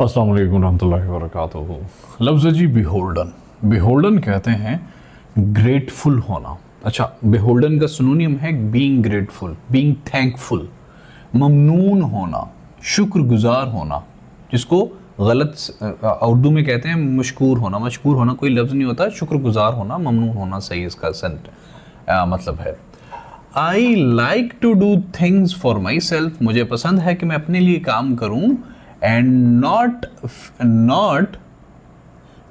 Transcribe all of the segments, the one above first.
अस्सलाम वालेकुम रहमतुल्लाहि व बरकातुहू। लफ्ज़ जी बिहोल्डन। बिहोल्डन कहते हैं ग्रेटफुल होना। अच्छा, बिहोल्डन का सिनोनियम है being grateful, being thankful, Mamnoon होना, शुक्रगुजार होना, जिसको गलत उर्दू में कहते हैं मशकूर होना। मशकूर होना कोई लफ्ज़ नहीं होता, शुक्रगुजार होना, ममनून होना सही इसका मतलब है। I like to do things for myself. मुझे पसंद है कि मैं अपने लिए काम करूं। And not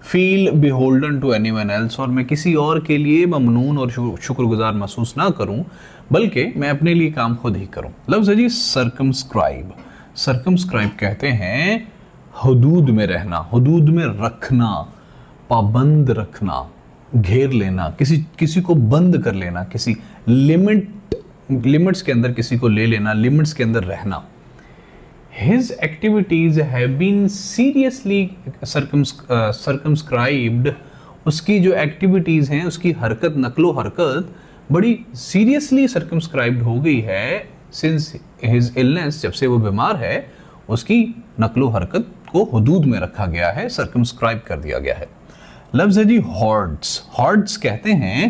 feel beholden to anyone else. और मैं किसी और के लिए ममनून और शुक्रगुजार महसूस ना करूं, बल्कि मैं अपने लिए काम खुद ही करूं। लफ्ज़ है जी सर्कमस्क्राइब। सर्कमस्क्राइब कहते हैं हुदूद में रहना, हुदूद में रखना, पाबंद रखना, घेर लेना, किसी को बंद कर लेना, किसी लिमिट्स के अंदर किसी को ले लेना, लिमिट्स के अंदर रहना। His activities have been seriously circumscribed। उसकी जो एक्टिविटीज़ हैं, उसकी हरकत, नकलो हरकत बड़ी सीरियसली सर्कमस्क्राइब्ड हो गई है सिंस हिज इलनेस। जब से वो बीमार है, उसकी नकलो हरकत को हुदूद में रखा गया है, सर्कमस्क्राइब कर दिया गया है। लफ्ज़ है जी हॉर्ड्स। हॉर्ड्स कहते हैं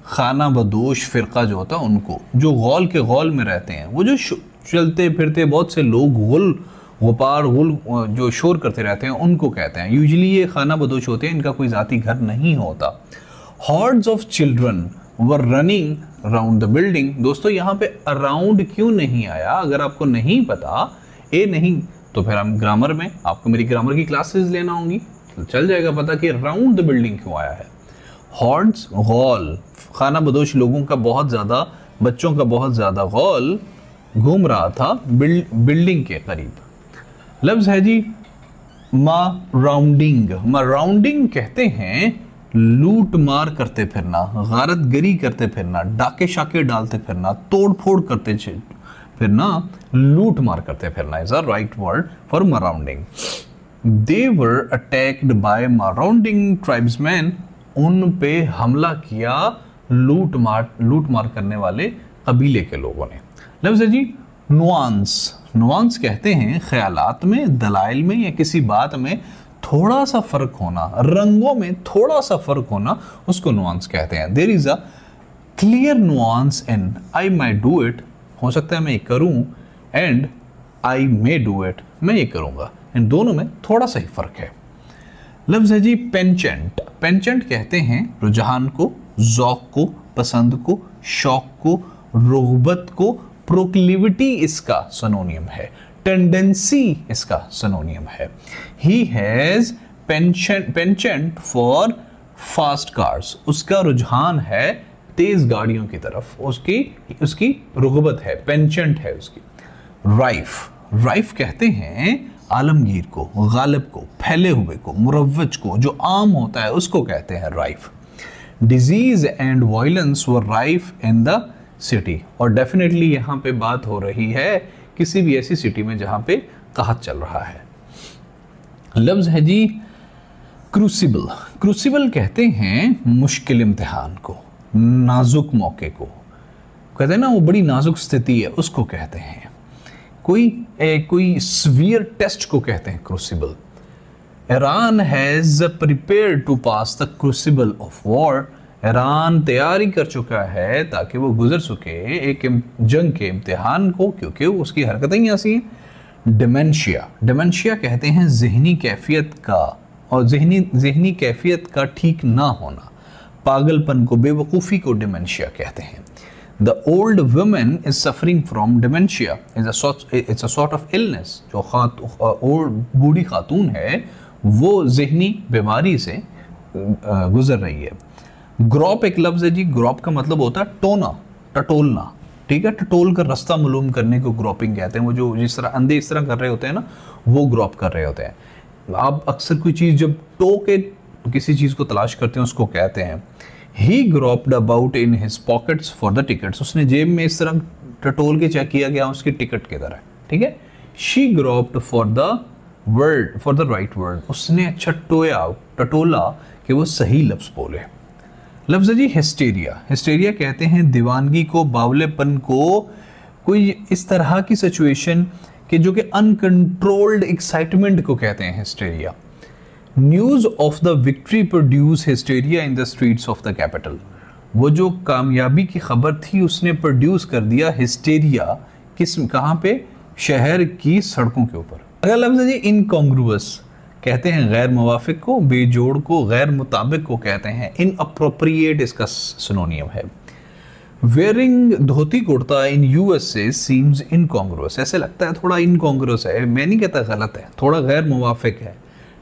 खाना बदोश फ़िरका जो होता है उनको, जो गौल के गौल में रहते हैं, वो जो चलते फिरते बहुत से लोग गुपार जो शोर करते रहते हैं उनको कहते हैं। यूजुअली ये खाना बदोश होते हैं, इनका कोई ज़ाती घर नहीं होता। Hordes of children were running around the building. दोस्तों यहाँ पे अराउंड क्यों नहीं आया, अगर आपको नहीं पता नहीं तो फिर हम ग्रामर में आपको मेरी ग्रामर की क्लासेस लेना होंगी, तो चल जाएगा पता कि अराउंड द बिल्डिंग क्यों आया है। हॉर्ड्स गौल, खाना बदोश लोगों का बहुत ज़्यादा, बच्चों का बहुत ज़्यादा गौल घूम रहा था बिल्डिंग के करीब। लफ्ज़ है जी माराउंडिंग। माराउंडिंग कहते हैं लूट मार करते फिरना, गारतगरी करते फिरना, डाके शाके डालते फिरना, तोड़ फोड़ करते फिरना, लूट मार करते फिरना is a right word for marauding. They were attacked by marauding tribesman. उन पे हमला किया लूट मार करने वाले कबीले के लोगों ने। लफ्ज़ है जी नुआंस। नुआंस कहते हैं ख्यालात में, दलाइल में या किसी बात में थोड़ा सा फ़र्क होना, रंगों में थोड़ा सा फ़र्क होना, उसको नुआंस कहते हैं। There is a clear nuance in I may do it. हो सकता है मैं ये करूँ, and I may do it, मैं ये करूँगा। इन दोनों में थोड़ा सा ही फ़र्क है। लफ्ज़ है जी पेंचेंट। पेंचेंट कहते हैं रुझान को, ज़ौक़ को, पसंद को, शौक़ को, रुग़बत को। प्रोक्लिविटी इसका सिनोनियम है, टेंडेंसी इसका सिनोनियम है। He has penchant for fast cars. उसका रुझान है तेज गाड़ियों की तरफ, उसकी रुग़बत है, पेंचेंट है उसकी। राइफ। राइफ कहते हैं आलमगीर को, गालिब को, फैले हुए को, मुरव्वज को, जो आम होता है उसको कहते हैं rife. Disease and violence were rife in the city. और डेफिनेटली यहाँ पे बात हो रही है किसी भी ऐसी सिटी में जहाँ पे कहत चल रहा है। लफ्ज़ है जी क्रूसिबल। क्रूसिबल कहते हैं मुश्किल इम्तिहान को, नाजुक मौके को, कहते हैं ना वो बड़ी नाजुक स्थिति है, उसको कहते हैं। कोई सीवियर टेस्ट को कहते हैं crucible. Iran has prepared to pass the crucible of war. Iran तैयारी कर चुका है ताकि वो गुजर सके एक जंग के इम्तिहान को, क्योंकि उसकी हरकतें ही ऐसी हैं। डिमेंशिया। डिमेंशिया कहते हैं जहनी कैफियत का, और जहनी कैफियत का ठीक ना होना, पागलपन को, बेवकूफ़ी को डिमेंशिया कहते हैं। The old women is suffering from dementia it's a sort of illness. जो बूढ़ी खातून है वो जहनी बीमारी से गुजर रही है। ग्रॉप एक लफ्ज़ है जी। ग्रॉप का मतलब होता है टोना, टटोलना, ठीक है। टटोल कर रास्ता मालूम करने को ग्रॉपिंग कहते हैं। वो जो जिस तरह अंधे इस तरह कर रहे होते हैं ना, वो ग्रॉप कर रहे होते हैं। आप अक्सर कोई चीज़ जब टो के किसी चीज़ को तलाश करते हैं उसको कहते हैं। He groped about in his pockets for the tickets. उसने जेब में इस तरह टटोल के चेक किया गया उसकी टिकट की तरह, ठीक है। She groped for the right word. उसने अच्छा टटोला कि वो सही लफ्ज़ बोले। लफ्ज़ जी हिस्टेरिया। हिस्टेरिया कहते हैं दीवानगी को, बावलेपन को, कोई इस तरह की सिचुएशन कि जो कि अनकंट्रोल्ड एक्साइटमेंट को कहते हैं hysteria. News of the victory produce hysteria in the streets of the capital. वो जो कामयाबी की खबर थी उसने प्रोड्यूस कर दिया हिस्टेरिया, कहाँ पे? शहर की सड़कों के ऊपर। अगला लफ्ज़ है इनकॉन्ग्रुअस, कहते हैं गैर मुवाफिक को, बेजोड़ को, गैर मुताबिक को कहते हैं। इनअप्रोप्रिएट इसका सिनोनियम है। Wearing dhoti kurta in USA seems incongruous, ऐसे लगता है थोड़ा इनकॉन्ग्रुअस है, मैं नहीं कहता गलत है, थोड़ा गैर मुवाफिक है,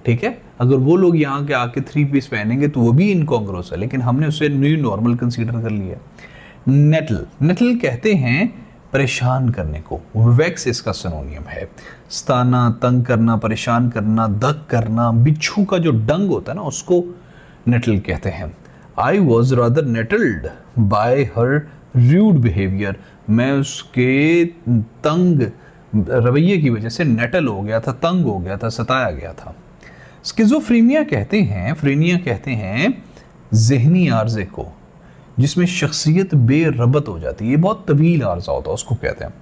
ठीक है। अगर वो लोग यहाँ के आके 3 पीस पहनेंगे तो वो भी इनकॉन्ग्रुअस है, लेकिन हमने उसे न्यू नॉर्मल कंसीडर कर लिया। नेटल, नेटल कहते हैं परेशान करने को, वैक्स इसका सिनोनियम है। सताना, तंग करना, परेशान करना, दग करना। बिच्छू का जो डंग होता है ना उसको नेटल कहते हैं। I was rather nettled by her rude behaviour, मैं उसके तंग रवैये की वजह से नेटल हो गया था, तंग हो गया था, सताया गया था। स्किज़ोफ्रेनिया कहते हैं, फ्रेनिया कहते हैं जहनी आर्जे को, जिसमें शख्सियत बेरबत हो जाती है, ये बहुत तवील आर्जा होता है, उसको कहते हैं।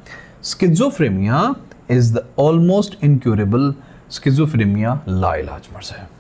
Schizophrenia is the almost incurable, schizophrenia लाइलाज मर्ज है।